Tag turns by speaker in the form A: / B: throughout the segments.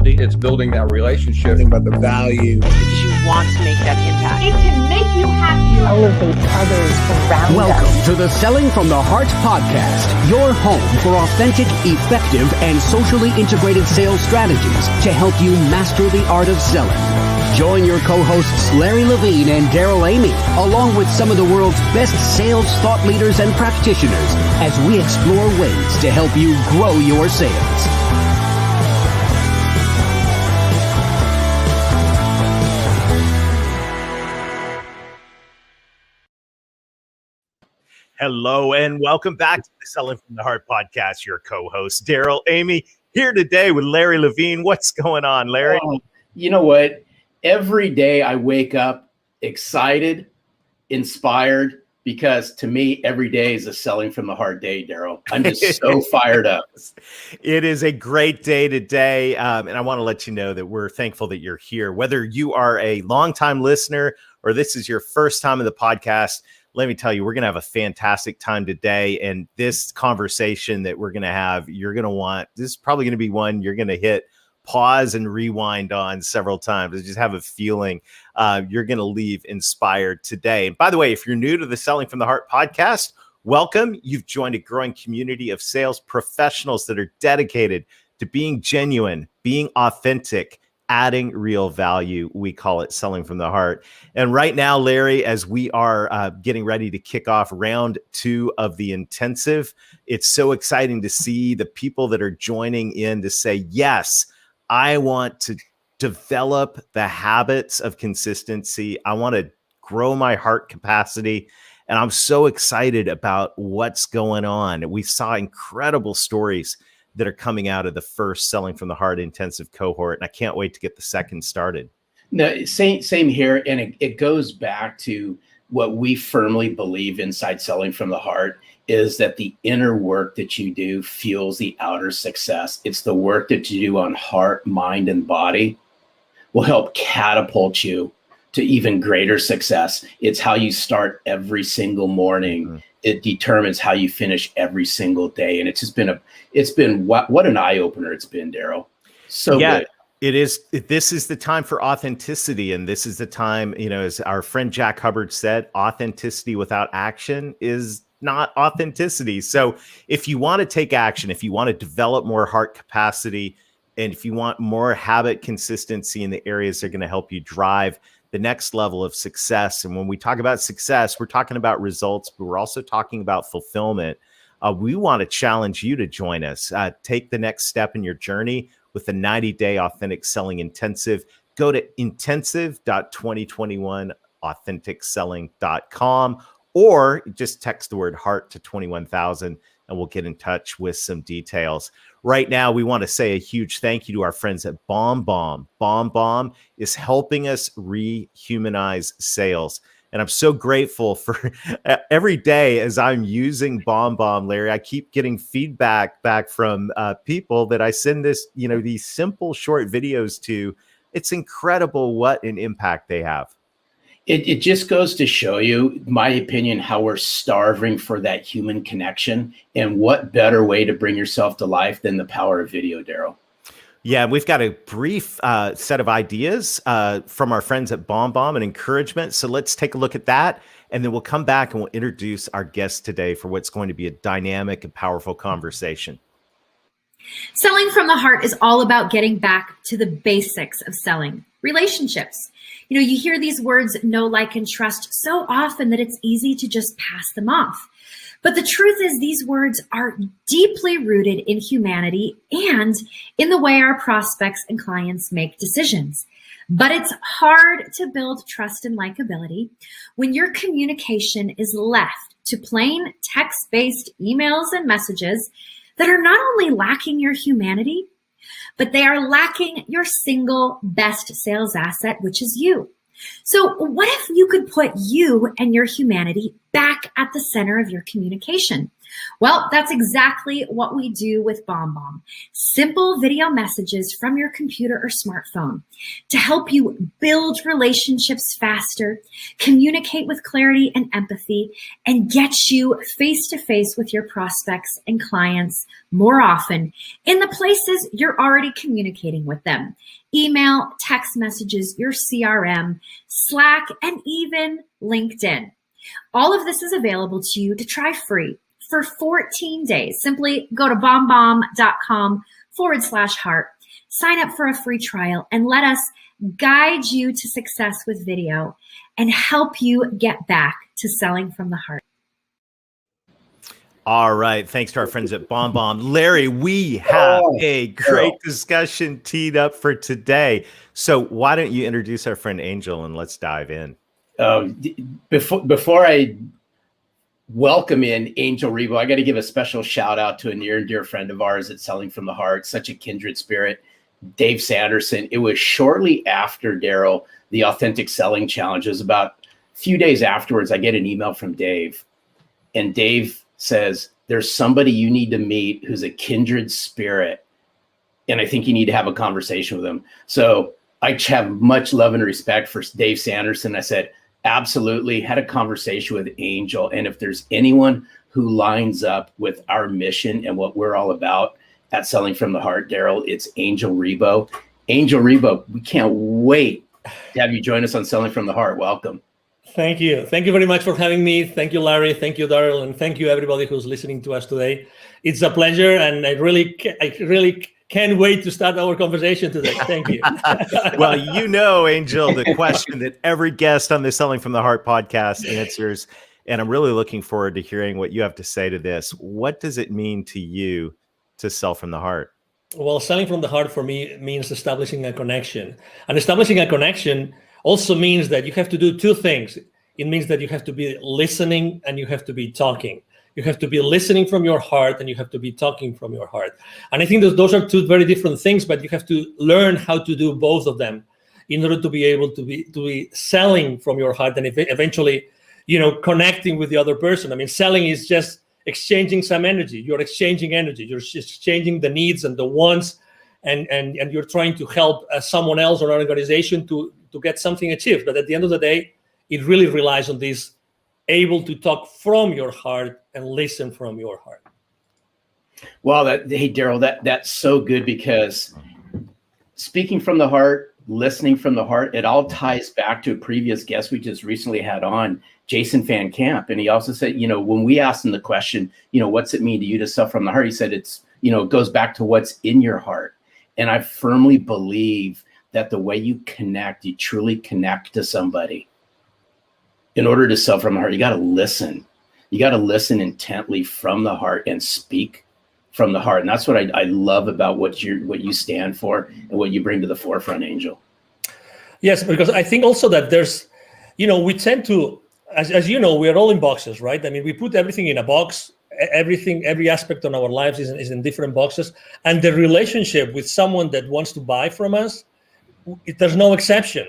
A: capacity. It's building that relationship.
B: Think about the value.
C: Because you want to make that impact.
D: It can make you happy.
E: Elevate others around
F: Welcome
E: us.
F: to the Selling from the Heart podcast, your home for authentic, effective, and socially integrated sales strategies to help you master the art of selling. Join your co-hosts Larry Levine and Daryl Amy, along with some of the world's best sales thought leaders and practitioners, as we explore ways to help you grow your sales.
G: Hello and welcome back to the Selling from the Heart podcast. Your co-host Daryl Amy here today with Larry Levine. What's going on, Larry?
H: You know what? Every day I wake up excited, inspired, because to me, every day is a Selling from the Heart day, Daryl. I'm just so fired up.
G: It is a great day today. And I want to let you know that we're thankful that you're here. Whether you are a longtime listener or this is your first time in the podcast, let me tell you, we're going to have a fantastic time today. And this conversation that we're going to have, you're going to want, this is probably going to be one you're going to hit pause and rewind on several times. I just have a feeling you're going to leave inspired today. And by the way, if you're new to the Selling from the Heart podcast, welcome. You've joined a growing community of sales professionals that are dedicated to being genuine, being authentic, adding real value. We call it Selling from the Heart. And right now, Larry, as we are getting ready to kick off round 2 of the intensive, it's so exciting to see the people that are joining in to say, yes, I want to develop the habits of consistency. I want to grow my heart capacity. And I'm so excited about what's going on. We saw incredible stories that are coming out of the first Selling from the Heart intensive cohort. And I can't wait to get the second started.
H: No, same here. And it goes back to what we firmly believe inside Selling from the Heart is that the inner work that you do fuels the outer success. It's the work that you do on heart, mind, and body will help catapult you to even greater success. It's how you start every single morning. Mm-hmm. It determines how you finish every single day. And it's just been what an eye opener it's been, Daryl. So good.
G: It is. This is the time for authenticity. And this is the time, as our friend Jack Hubbard said, authenticity without action is not authenticity. So if you want to take action, if you want to develop more heart capacity, and if you want more habit consistency in the areas that are going to help you drive the next level of success. And when we talk about success, we're talking about results, but we're also talking about fulfillment. We want to challenge you to join us. Take the next step in your journey with the 90-day authentic selling intensive. Go to intensive.2021authenticselling.com or just text the word heart to 21,000 and we'll get in touch with some details. Right now, we want to say a huge thank you to our friends at BombBomb. BombBomb is helping us rehumanize sales. And I'm so grateful for every day as I'm using BombBomb, Larry, I keep getting feedback back from people that I send these simple short videos to. It's incredible what an impact they have.
H: It just goes to show you, my opinion, how we're starving for that human connection. And what better way to bring yourself to life than the power of video, Daryl?
G: Yeah, we've got a brief set of ideas from our friends at BombBomb and encouragement. So let's take a look at that. And then we'll come back and we'll introduce our guest today for what's going to be a dynamic and powerful conversation.
I: Selling from the Heart is all about getting back to the basics of selling, relationships. You hear these words, know, like, and trust so often that it's easy to just pass them off. But the truth is these words are deeply rooted in humanity and in the way our prospects and clients make decisions. But it's hard to build trust and likability when your communication is left to plain text-based emails and messages that are not only lacking your humanity, but they are lacking your single best sales asset, which is you. So what if you could put you and your humanity back at the center of your communication. Well, that's exactly what we do with BombBomb. Simple video messages from your computer or smartphone to help you build relationships faster, communicate with clarity and empathy, and get you face to face with your prospects and clients more often in the places you're already communicating with them. Email, text messages, your CRM, Slack, and even LinkedIn. All of this is available to you to try free for 14 days. Simply go to bombbomb.com/heart, sign up for a free trial, and let us guide you to success with video and help you get back to selling from the heart.
G: All right. Thanks to our friends at BombBomb. Larry, we have a great discussion teed up for today. So why don't you introduce our friend Angel and let's dive in.
H: Before I welcome in Angel Ribo, I got to give a special shout out to a near and dear friend of ours at Selling from the Heart, such a kindred spirit, Dave Sanderson. It was shortly after, Daryl, the Authentic Selling Challenge. It was about a few days afterwards, I get an email from Dave, and Dave says, there's somebody you need to meet who's a kindred spirit, and I think you need to have a conversation with him. So I have much love and respect for Dave Sanderson. I said, absolutely. Had a conversation with Angel. And if there's anyone who lines up with our mission and what we're all about at Selling from the Heart, Daryl, it's Angel Ribo. Angel Ribo, we can't wait to have you join us on Selling from the Heart. Welcome.
B: Thank you. Thank you very much for having me. Thank you, Larry. Thank you, Daryl. And thank you, everybody who's listening to us today. It's a pleasure. And I really can't wait to start our conversation today. Thank you.
G: Well, you know, Angel, the question that every guest on the Selling from the Heart podcast answers, and I'm really looking forward to hearing what you have to say to this. What does it mean to you to sell from the heart?
B: Well, selling from the heart for me means establishing a connection. And establishing a connection also means that you have to do two things. It means that you have to be listening and you have to be talking. You have to be listening from your heart and you have to be talking from your heart. And I think that those are two very different things, but you have to learn how to do both of them in order to be able to be selling from your heart and eventually, connecting with the other person. I mean, selling is just exchanging some energy. You're exchanging energy. You're just exchanging the needs and the wants, and you're trying to help someone else or an organization to get something achieved. But at the end of the day, it really relies on this able to talk from your heart and listen from your heart.
H: Well, hey, Daryl, that's so good, because speaking from the heart, listening from the heart, it all ties back to a previous guest we just recently had on, Jason Van Camp. And he also said, when we asked him the question, what's it mean to you to sell from the heart? He said, it goes back to what's in your heart. And I firmly believe that the way you connect, you truly connect to somebody. In order to sell from the heart, you got to listen. You got to listen intently from the heart and speak from the heart. And that's what I love about what you stand for and what you bring to the forefront, Angel.
B: Yes, because I think also that there's, we tend to, as you know, we're all in boxes, right? I mean, we put everything in a box. Every aspect of our lives is in different boxes. And the relationship with someone that wants to buy from us, there's no exception.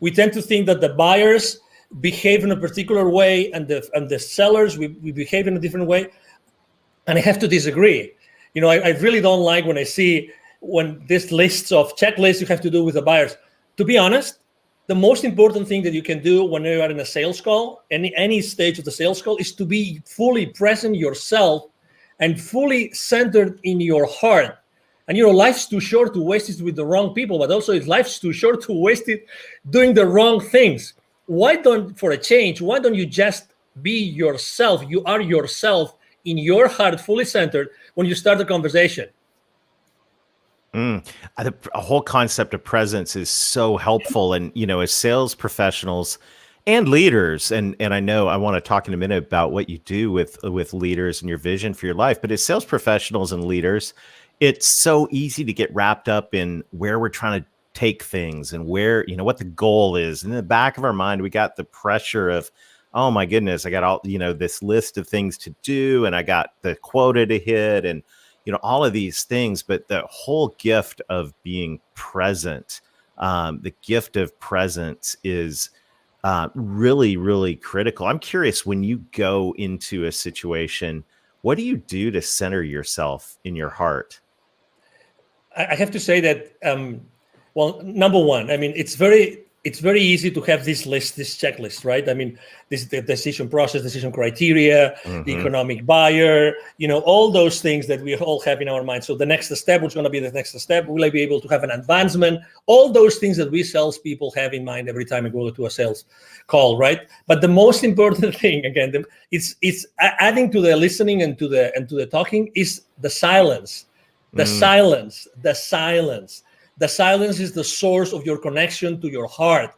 B: We tend to think that the buyers behave in a particular way and the sellers, we behave in a different way. And I have to disagree. I really don't like when I see this lists of checklists you have to do with the buyers. To be honest, the most important thing that you can do when you are in a sales call, any stage of the sales call, is to be fully present yourself and fully centered in your heart. And life's too short to waste it with the wrong people, but also life's too short to waste it doing the wrong things. For a change, why don't you just be yourself? You are yourself in your heart, fully centered when you start the conversation.
G: A whole concept of presence is so helpful. And, as sales professionals and leaders, and I know I want to talk in a minute about what you do with leaders and your vision for your life, but as sales professionals and leaders, it's so easy to get wrapped up in where we're trying to take things and where, what the goal is. And in the back of our mind, we got the pressure of, oh my goodness, I got all, this list of things to do, and I got the quota to hit, and, all of these things. But the whole gift of being present, the gift of presence is really, really critical. I'm curious, when you go into a situation, what do you do to center yourself in your heart?
B: I have to say that, well, number one, I mean, it's very easy to have this checklist, right? I mean, the decision process, decision criteria, the economic buyer, all those things that we all have in our mind. So the next step, what's going to be the next step? Will I be able to have an advancement? All those things that we salespeople have in mind every time we go to a sales call, right? But the most important thing, again, it's adding to the listening and to the talking is the silence. The silence. The silence is the source of your connection to your heart.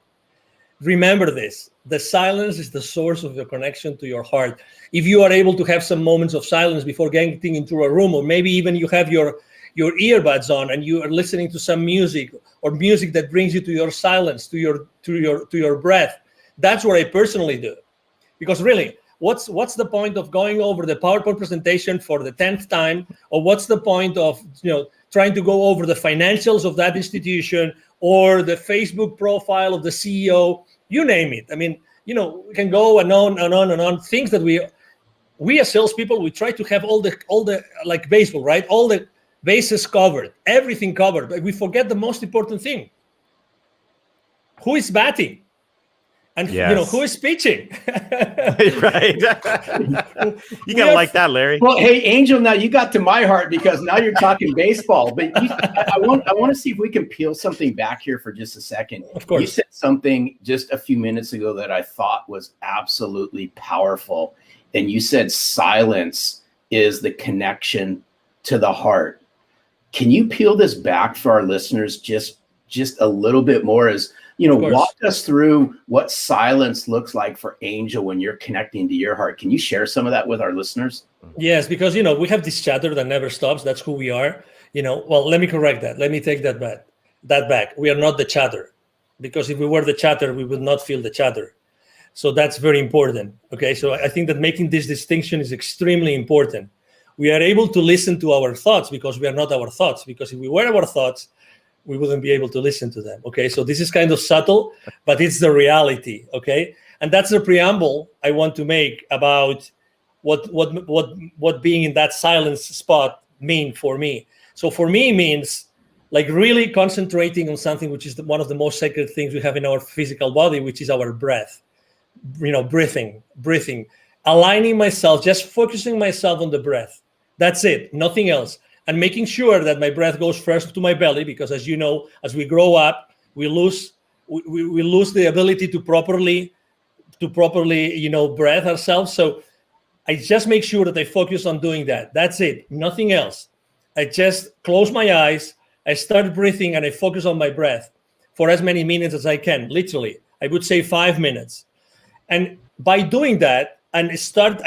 B: Remember this. The silence is the source of your connection to your heart. If you are able to have some moments of silence before getting into a room, or maybe even you have your earbuds on and you are listening to some music, or music that brings you to your silence, to your breath, that's what I personally do. Because really, what's the point of going over the PowerPoint presentation for the 10th time, or what's the point of trying to go over the financials of that institution or the Facebook profile of the CEO, you name it. I mean, we can go and on and on and on. Things that we as salespeople, we try to have all the like baseball, right? All the bases covered, everything covered, but we forget the most important thing. Who is batting? And who is pitching?
G: Right. You gotta like that, Larry.
H: Well, hey, Angel, now you got to my heart because now you're talking baseball. But I want to see if we can peel something back here for just a second.
B: Of course.
H: You said something just a few minutes ago that I thought was absolutely powerful. And you said silence is the connection to the heart. Can you peel this back for our listeners just a little bit more? As walk us through what silence looks like for Angel when you're connecting to your heart. Can you share some of that with our listeners?
B: Yes, because, we have this chatter that never stops. That's who we are. Well, let me correct that. Let me take that back. We are not the chatter, because if we were the chatter, we would not feel the chatter. So that's very important. Okay. So I think that making this distinction is extremely important. We are able to listen to our thoughts because we are not our thoughts, because if we were our thoughts, we wouldn't be able to listen to them. Okay, so this is kind of subtle, but it's the reality. Okay, and that's the preamble I want to make about what being in that silence spot mean for me. So for me, means like really concentrating on something which is one of the most sacred things we have in our physical body, which is our breath. Breathing, aligning myself, just focusing myself on the breath. That's it, nothing else. And making sure that my breath goes first to my belly, because as you know, as we grow up, we lose the ability to properly breathe ourselves. So I just make sure that I focus on doing that. That's it, nothing else. I just close my eyes, I start breathing, and I focus on my breath for as many minutes as I can. Literally, I would say 5 minutes. And by doing that, and I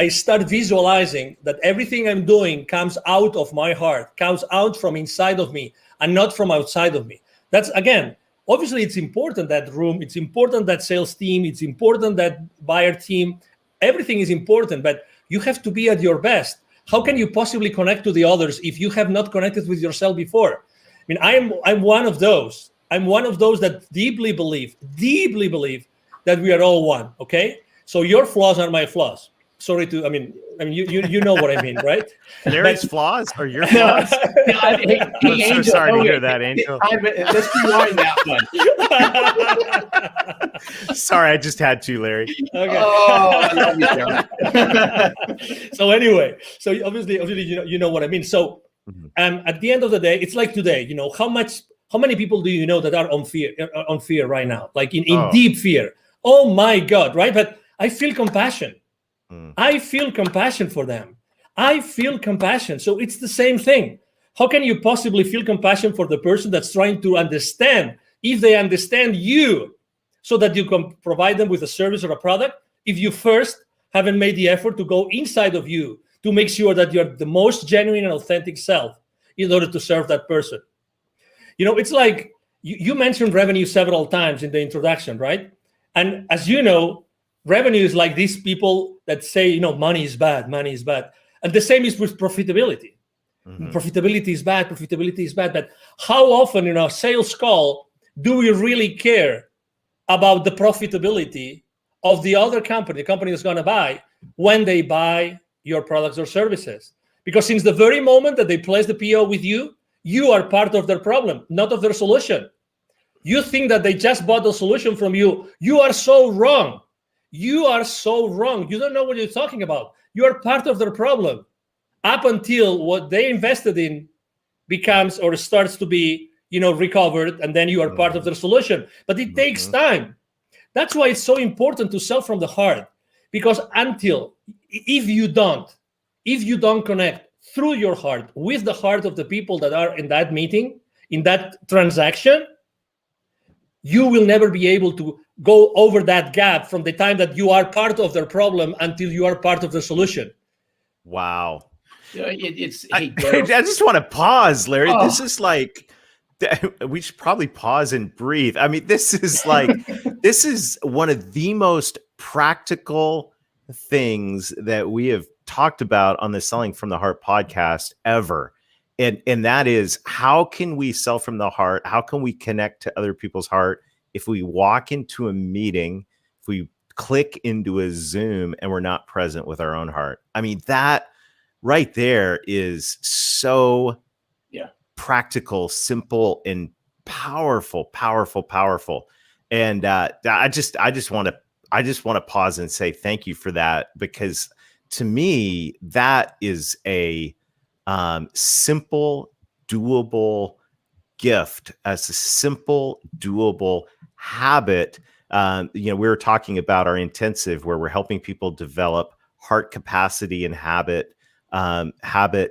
B: start visualizing that everything I'm doing comes out of my heart, comes out from inside of me and not from outside of me. That's, again, obviously it's important, that room, it's important, that sales team, it's important, that buyer team, everything is important, but you have to be at your best. How can you possibly connect to the others if you have not connected with yourself before? I mean, I'm one of those. I'm one of those that deeply believe that we are all one, okay? So your flaws are my flaws. Sorry to, I mean, you know what I mean, right?
G: Larry's flaws or your flaws?
H: Hey,
G: I'm
H: Angel,
G: so sorry to hear that, Angel.
H: Let's rewind that one.
G: Sorry, I just had to, Larry.
B: Okay.
H: Oh, I love you, Jeremy.
B: So anyway, so obviously, you know what I mean. So, at the end of the day, it's like today. How many people do you know that are on fear right now, like in deep fear? Oh my God, right? But I feel compassion. I feel compassion for them. I feel compassion. So it's the same thing. How can you possibly feel compassion for the person that's trying to understand, if they understand you, so that you can provide them with a service or a product, if you first haven't made the effort to go inside of you to make sure that you're the most genuine and authentic self in order to serve that person? It's like you mentioned revenue several times in the introduction, right? And as you know, revenue is like these people that say, money is bad. And the same is with profitability. Profitability is bad. But how often in our sales call do we really care about the profitability of the other company, the company that's going to buy, when they buy your products or services. Because since the very moment that they place the PO with you, you are part of their problem, not of their solution. You think that they just bought the solution from you. You are so wrong. You are so wrong. You don't know what you're talking about. You are part of their problem up until what they invested in becomes or starts to be, recovered, and then you are part of their solution. But it takes time. That's why it's so important to sell from the heart, because if you don't connect through your heart with the heart of the people that are in that meeting, in that transaction, you will never be able to go over that gap from the time that you are part of their problem until you are part of the solution.
G: Wow.
H: I
G: just want to pause, Larry. This is like, we should probably pause and breathe. I mean, this is like, this is one of the most practical things that we have talked about on the Selling from the Heart podcast ever. And that is, how can we sell from the heart? How can we connect to other people's heart if we walk into a meeting, if we click into a Zoom and we're not present with our own heart? I mean, that right there is so practical, simple, and powerful. And I just want to pause and say thank you for that, because to me, that is a simple, doable gift, as a simple, doable habit. We were talking about our intensive, where we're helping people develop heart capacity and habit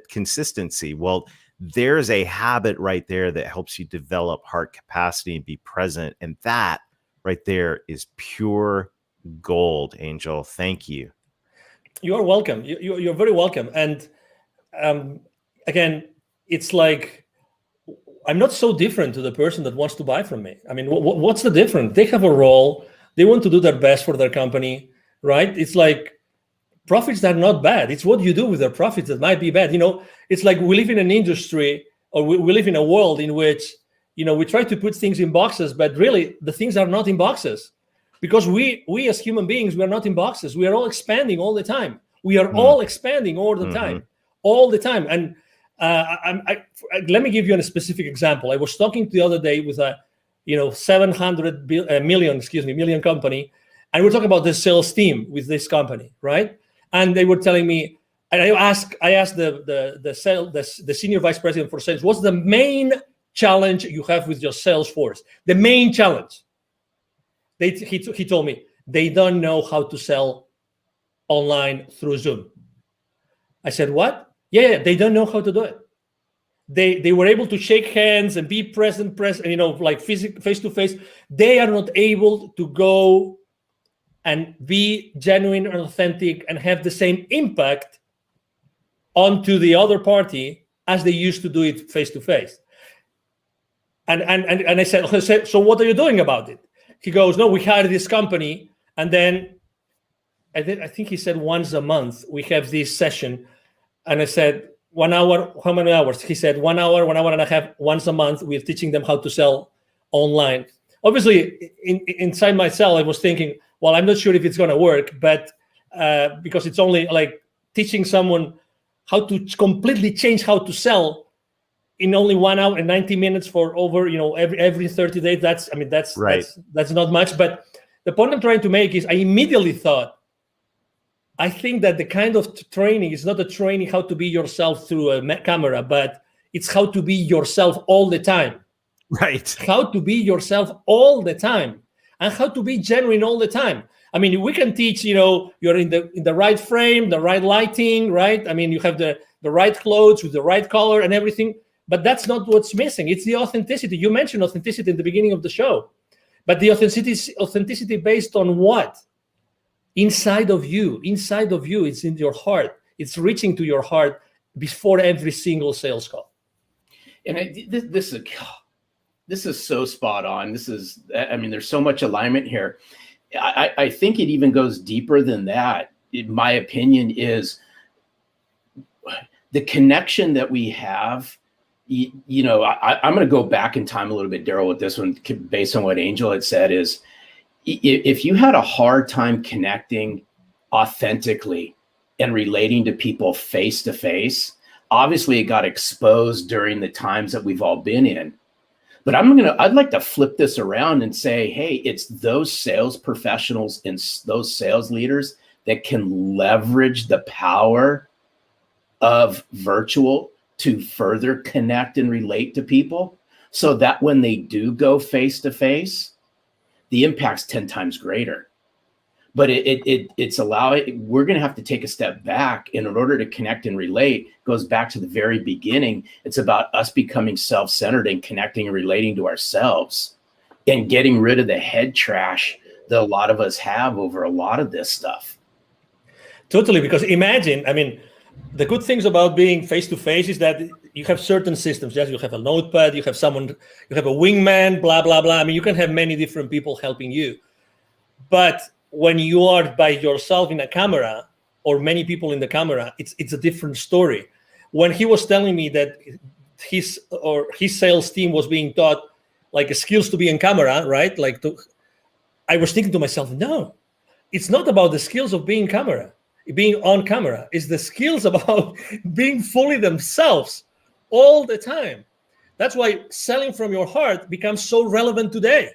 G: consistency. Well, there's a habit right there that helps you develop heart capacity and be present. And that right there is pure gold, Angel. Thank you.
B: You are welcome. You're very welcome. And again, it's like, I'm not so different to the person that wants to buy from me. I mean, what's the difference? They have a role. They want to do their best for their company, right? It's like, profits are not bad. It's what you do with their profits that might be bad. It's like we live in an industry, or we live in a world in which, we try to put things in boxes, but really the things are not in boxes, because we as human beings, we are not in boxes. We are all expanding all the time. We are all expanding all the time, all the time. And let me give you a specific example. I was talking the other day with a 700 million company, and we're talking about the sales team with this company, right? And they were telling me, and I asked the senior vice president for sales, what's the main challenge you have with your sales force? The main challenge. He told me they don't know how to sell online through Zoom. I said, what? Yeah, they don't know how to do it. They were able to shake hands and be present, like face to face. They are not able to go and be genuine and authentic and have the same impact onto the other party as they used to do it face to face. And I said, so what are you doing about it? He goes, no, we hired this company, and then I think he said once a month we have this session. And I said, 1 hour, how many hours? He said 1 hour, 1 hour and a half, once a month. We're teaching them how to sell online. Obviously, inside myself, I was thinking, well, I'm not sure if it's going to work, but because it's only like teaching someone how to completely change how to sell in only 1 hour and 90 minutes for over, every 30 days. That's right. That's not much. But the point I'm trying to make is I immediately thought, I think that the kind of training is not a training how to be yourself through a camera, but it's how to be yourself all the time.
G: Right.
B: How to be yourself all the time, and how to be genuine all the time. I mean, we can teach, you're in the right frame, the right lighting, right? I mean, you have the right clothes with the right color and everything, but that's not what's missing. It's the authenticity. You mentioned authenticity in the beginning of the show, but the authenticity based on what? Inside of you, it's in your heart. It's reaching to your heart before every single sales call.
H: And this is so spot on. There's so much alignment here. I think it even goes deeper than that. In my opinion, is the connection that we have. I'm going to go back in time a little bit, Daryl, with this one, based on what Angel had said. Is if you had a hard time connecting authentically and relating to people face to face, obviously it got exposed during the times that we've all been in. But I'd like to flip this around and say, hey, it's those sales professionals and those sales leaders that can leverage the power of virtual to further connect and relate to people, so that when they do go face to face, the impact's 10 times greater. But we're going to have to take a step back. And in order to connect and relate, goes back to the very beginning. It's about us becoming self-centered and connecting and relating to ourselves and getting rid of the head trash that a lot of us have over a lot of this stuff.
B: Totally, because imagine, I mean, the good things about being face-to-face is that you have certain systems. Yes, you have a notepad, you have someone, you have a wingman, blah, blah, blah. I mean, you can have many different people helping you. But when you are by yourself in a camera or many people in the camera, it's a different story. When he was telling me that his sales team was being taught like skills to be in camera, right? I was thinking to myself, no, it's not about the skills of being on camera. It's the skills about being fully themselves all the time. That's why selling from your heart becomes so relevant today.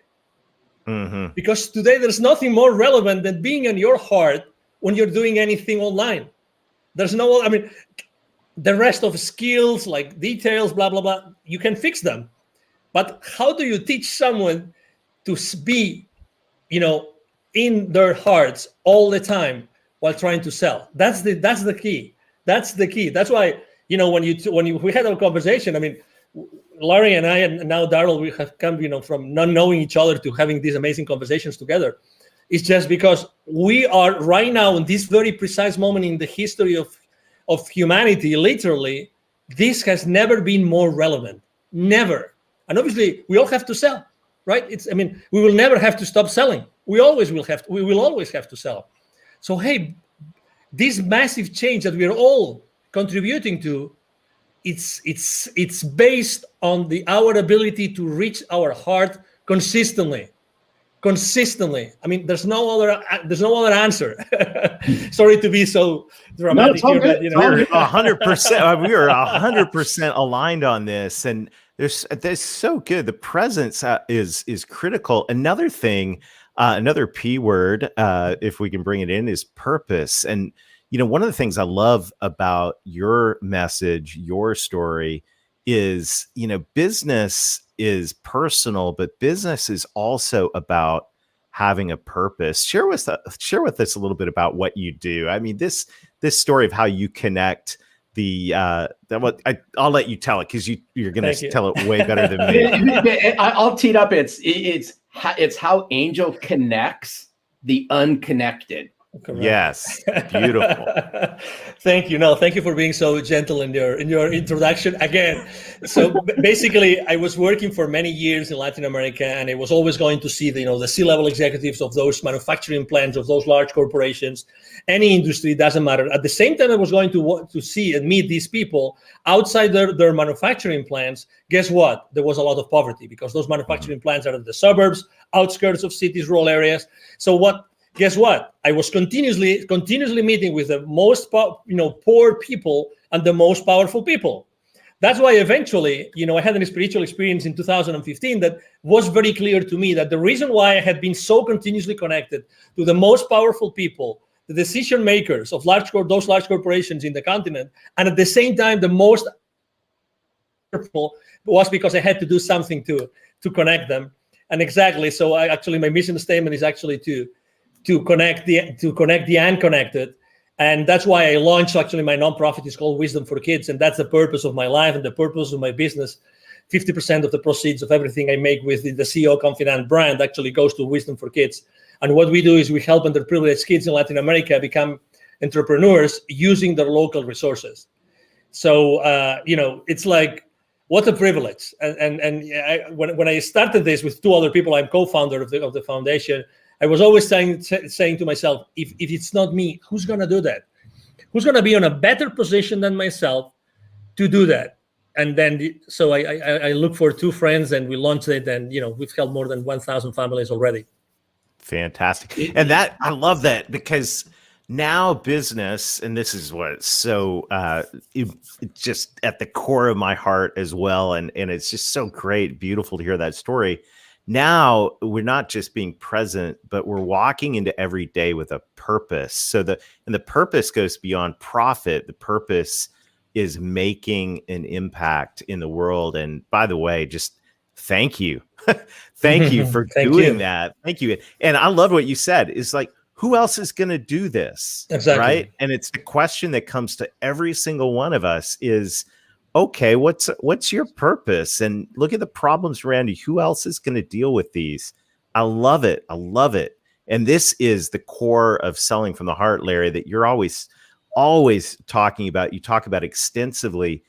B: Mm-hmm. Because today there's nothing more relevant than being in your heart when you're doing anything online. There's the rest of skills like details, blah, blah, blah, you can fix them. But how do you teach someone to be, in their hearts all the time while trying to sell? That's the key. That's the key. That's why, when we had our conversation, I mean, Larry and I, and now Daryl, we have come, from not knowing each other to having these amazing conversations together. It's just because we are right now in this very precise moment in the history of humanity, literally, this has never been more relevant. Never. And obviously, we all have to sell, right? We will never have to stop selling. We will always have to sell. So, hey, this massive change that we are all contributing to, it's based on our ability to reach our heart consistently. I mean, there's no other answer. Sorry to be so dramatic here, but
G: we're 100%. We are 100% aligned on this, and there's so good. The presence is critical. Another thing, another P word, if we can bring it in, is purpose. And one of the things I love about your message, your story, is, business is personal, but business is also about having a purpose. Share with us a little bit about what you do. I mean, this story of how you connect I'll let you tell it, because you're going to tell it way better than me.
H: I'll tee it up. It's how Angel connects the unconnected.
B: Correct.
G: Yes, beautiful.
B: Thank you. No, thank you for being so gentle in your introduction again. So basically, I was working for many years in Latin America, and I was always going to see the C-level executives of those manufacturing plants, of those large corporations, any industry, doesn't matter. At the same time, I was going to see and meet these people outside their manufacturing plants. Guess what? There was a lot of poverty, because those manufacturing plants are in the suburbs, outskirts of cities, rural areas. So guess what? I was continuously meeting with the most poor people and the most powerful people. That's why eventually, I had a spiritual experience in 2015 that was very clear to me that the reason why I had been so continuously connected to the most powerful people, the decision makers of those large corporations in the continent, and at the same time the most powerful, was because I had to do something to connect them. And exactly, so my mission statement is actually to connect the unconnected. And that's why I launched my nonprofit. Is called Wisdom for Kids. And that's the purpose of my life and the purpose of my business. 50% of the proceeds of everything I make with the CEO Confidant brand actually goes to Wisdom for Kids. And what we do is we help underprivileged kids in Latin America become entrepreneurs using their local resources. So, it's like, what a privilege. When I started this with two other people, I'm co-founder of the foundation. I was always saying to myself, if it's not me, who's going to do that? Who's going to be in a better position than myself to do that? And then, so I look for two friends, and we launched it, and we've helped more than 1,000 families already.
G: Fantastic. And that, I love that, because now business, and this is what's so it's just at the core of my heart as well. And it's just so great, beautiful to hear that story. Now we're not just being present, but we're walking into every day with a purpose. So the purpose goes beyond profit. The purpose is making an impact in the world. And by the way, just thank you. Thank you for doing that. Thank you. And I love what you said. Is like, who else is going to do this?
B: Exactly.
G: Right. And it's the question that comes to every single one of us is, okay, what's your purpose? And look at the problems around you. Who else is going to deal with these? I love it. I love it. And this is the core of Selling from the Heart, Larry, that you're always talking about. You talk about extensively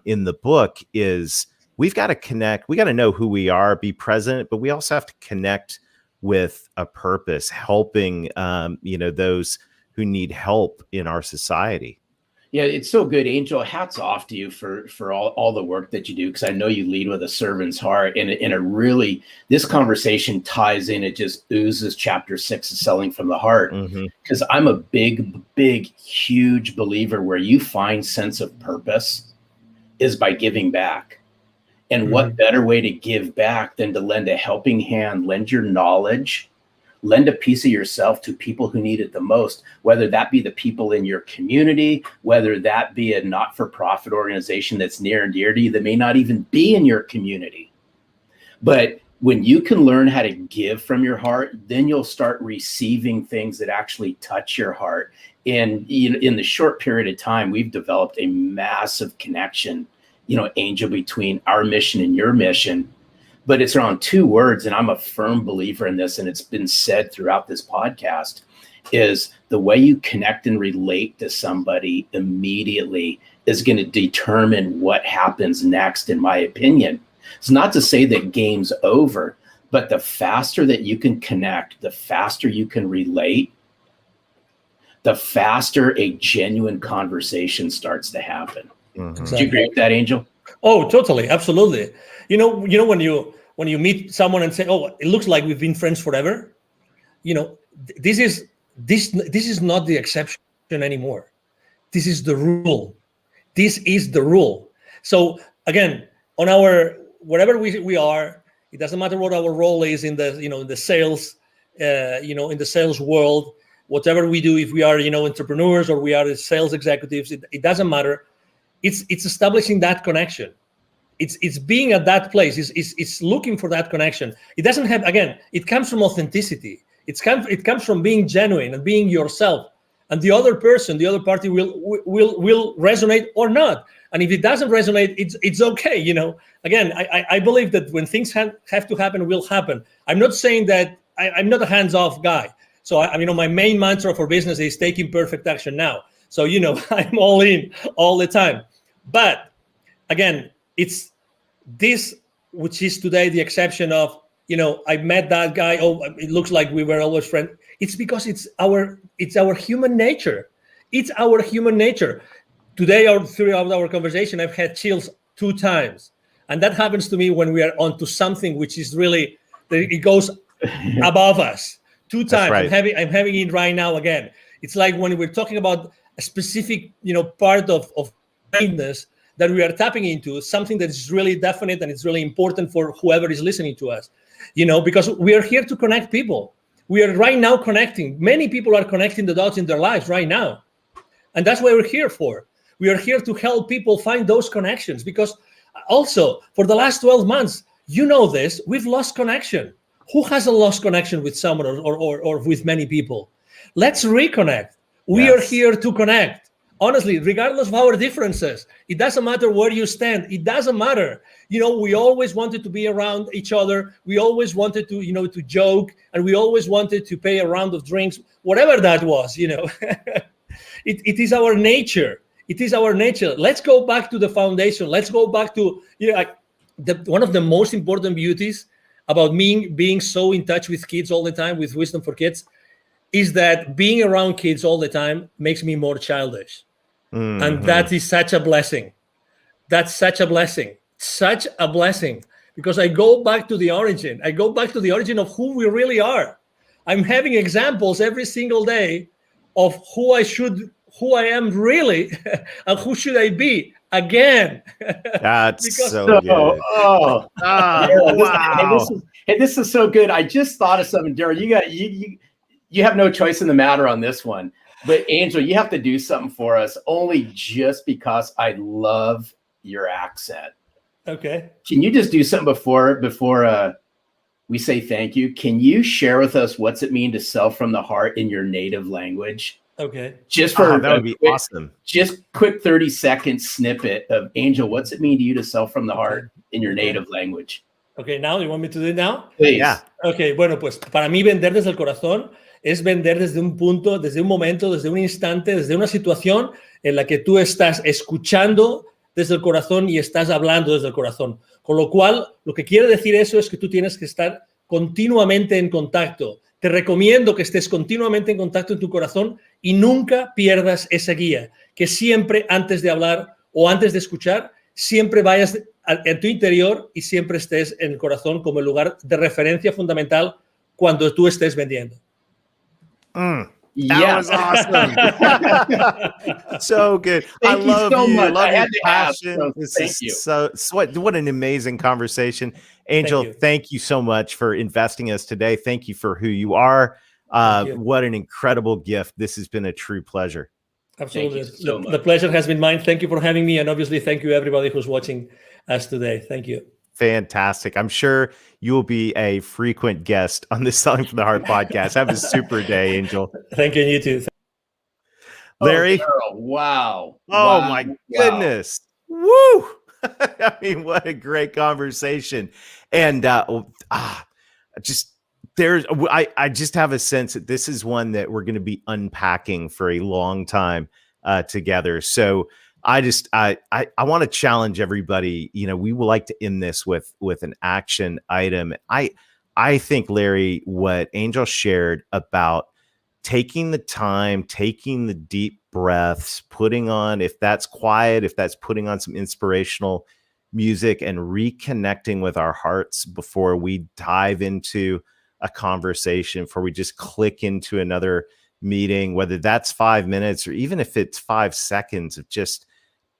G: in the book. Is we've got to connect. We got to know who we are, be present, but we also have to connect with a purpose, helping those who need help in our society.
H: Yeah, it's so good, Angel. Hats off to you for all the work that you do, because I know you lead with a servant's heart, and it really, this conversation ties in. It just oozes chapter 6 of Selling from the Heart, because I'm a big, huge believer where you find sense of purpose is by giving back. And what better way to give back than to lend a helping hand, lend your knowledge, lend a piece of yourself to people who need it the most, whether that be the people in your community, whether that be a not-for-profit organization that's near and dear to you that may not even be in your community. But when you can learn how to give from your heart, then you'll start receiving things that actually touch your heart. And in the short period of time, we've developed a massive connection, Angel, between our mission and your mission. But it's around two words, and I'm a firm believer in this, and it's been said throughout this podcast, is the way you connect and relate to somebody immediately is going to determine what happens next, in my opinion. It's not to say that game's over, but the faster that you can connect, the faster you can relate, the faster a genuine conversation starts to happen.
B: Exactly.
H: Do you agree with that, Angel?
B: Oh, totally. Absolutely. When you meet someone and say, oh, it looks like we've been friends forever, this is not the exception anymore. This is the rule. This is the rule. So again, on wherever we are, it doesn't matter what our role is in the sales, in the sales world, whatever we do, if we are, entrepreneurs or we are sales executives, it doesn't matter. It's establishing that connection. It's being at that place. It's looking for that connection. It doesn't have, again, it comes from authenticity. It comes from being genuine and being yourself. And the other person, the other party will resonate or not. And if it doesn't resonate, it's okay. Again, I believe that when things have to happen, will happen. I'm not saying that I'm not a hands-off guy. So my main mantra for business is taking perfect action now. So, I'm all in all the time. But again, it's this, which is today the exception of, I met that guy. Oh, it looks like we were always friends. It's because it's our human nature. It's our human nature. Today, throughout our conversation, I've had chills 2 times. And that happens to me when we are onto something which is really, it goes above us. 2 times. Right. I'm having it right now again. It's like when we're talking about a specific, part of kindness that we are tapping into, something that is really definite and it's really important for whoever is listening to us, because we are here to connect people. We are right now connecting. Many people are connecting the dots in their lives right now. And that's what we're here for. We are here to help people find those connections, because also for the last 12 months, this, we've lost connection. Who hasn't lost connection with someone or with many people? Let's reconnect. We are here to connect. Honestly, regardless of our differences, it doesn't matter where you stand. It doesn't matter. We always wanted to be around each other. We always wanted to, to joke, and we always wanted to pay a round of drinks, whatever that was, It is our nature. It is our nature. Let's go back to the foundation. Let's go back to, one of the most important beauties about being so in touch with kids all the time, with Wisdom for Kids, is that being around kids all the time makes me more childish. And that is such a blessing. That's such a blessing. Such a blessing. Because I go back to the origin. I go back to the origin of who we really are. I'm having examples every single day of who I am really, and who should I be again.
G: That's
B: Because-
G: so good.
H: Oh,
G: Oh, wow.
H: this is so good. I just thought of something, Daryl. You have no choice in the matter on this one. But Angel, you have to do something for us, only just because I love your accent.
B: Okay.
H: Can you just do something before we say thank you? Can you share with us what's it mean to sell from the heart in your native language?
B: Okay.
H: Just for
G: That would be awesome.
H: Just quick 30-second snippet of Angel. What's it mean to you to sell from the heart in your native language?
B: Okay, now you want me to do it now?
H: Please.
G: Yeah.
B: Ok, bueno, pues para mí vender desde el corazón es vender desde un punto, desde un momento, desde un instante, desde una situación en la que tú estás escuchando desde el corazón y estás hablando desde el corazón. Con lo cual, lo que quiere decir eso es que tú tienes que estar continuamente en contacto. Te recomiendo que estés continuamente en contacto en tu corazón y nunca pierdas esa guía. Que siempre antes de hablar o antes de escuchar, siempre vayas en tu interior y siempre estés en el corazón como el lugar de referencia fundamental cuando tú estés vendiendo.
G: That
H: Yes.
G: was awesome. So good.
H: Thank
G: I
H: you
G: love
H: so
G: you.
H: much.
G: Love
H: I
G: your
H: had to ask,
G: passion.
H: so
G: This
H: thank
G: is
H: you.
G: so what an amazing conversation. Angel,
B: you.
G: thank you so much for investing us today. Thank you for who you are.
B: Thank you.
G: What an incredible gift. This has been a true pleasure.
B: Absolutely.
H: Thank you so much.
B: The pleasure has been mine. Thank you for having me. And obviously, thank you everybody who's watching us today. Thank you.
G: Fantastic. I'm sure you will be a frequent guest on the Selling from the Heart podcast. Have a super day, Angel.
B: Thank you, and you too.
G: Larry.
H: Oh, Daryl, wow.
G: Oh
H: Wow.
G: my
H: Wow.
G: goodness. Woo. I mean, what a great conversation. And just there's I just have a sense that this is one that we're going to be unpacking for a long time together. So I want to challenge everybody. You know, we would like to end this with an action item. I think, Larry, what Angel shared about taking the time, taking the deep breaths, putting on, if that's quiet, if that's putting on some inspirational music and reconnecting with our hearts before we dive into a conversation, before we just click into another meeting, whether that's 5 minutes or even if it's 5 seconds of just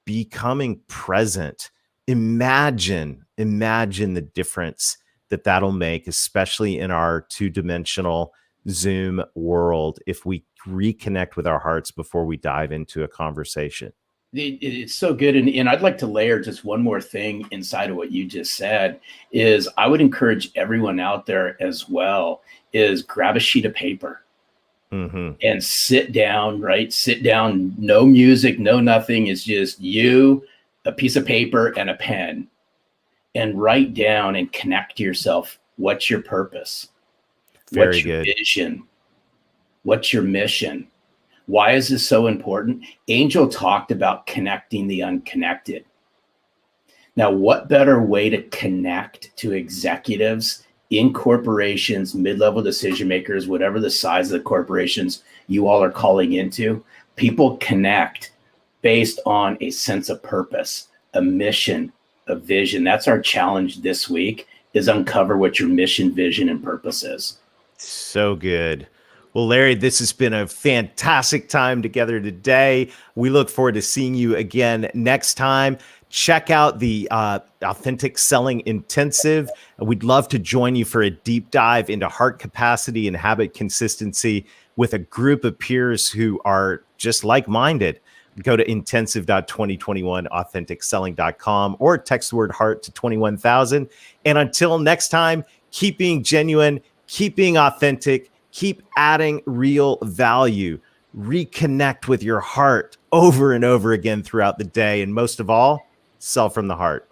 G: becoming present. Imagine the difference that'll make, especially in our two-dimensional Zoom world, if we reconnect with our hearts before we dive into a conversation.
H: It's so good. And I'd like to layer just one more thing inside of what you just said is I would encourage everyone out there as well is grab a sheet of paper and sit down, right? Sit down, no music, no nothing. It's just you, a piece of paper and a pen, and write down and connect to yourself. What's your purpose? What's your vision? What's your mission? Why is this so important? Angel talked about connecting the unconnected. Now, what better way to connect to executives in corporations, mid-level decision makers, whatever the size of the corporations you all are calling into? People connect based on a sense of purpose, a mission, a vision. That's our challenge this week, is uncover what your mission, vision, and purpose is. So
G: good. Well, Larry, this has been a fantastic time together today. We look forward to seeing you again next time. Check out the Authentic Selling Intensive. We'd love to join you for a deep dive into heart capacity and habit consistency with a group of peers who are just like-minded. Go to intensive.2021authenticselling.com or text the word heart to 21,000. And until next time, keep being genuine, keep being authentic, keep adding real value, reconnect with your heart over and over again throughout the day. And most of all, sell from the heart.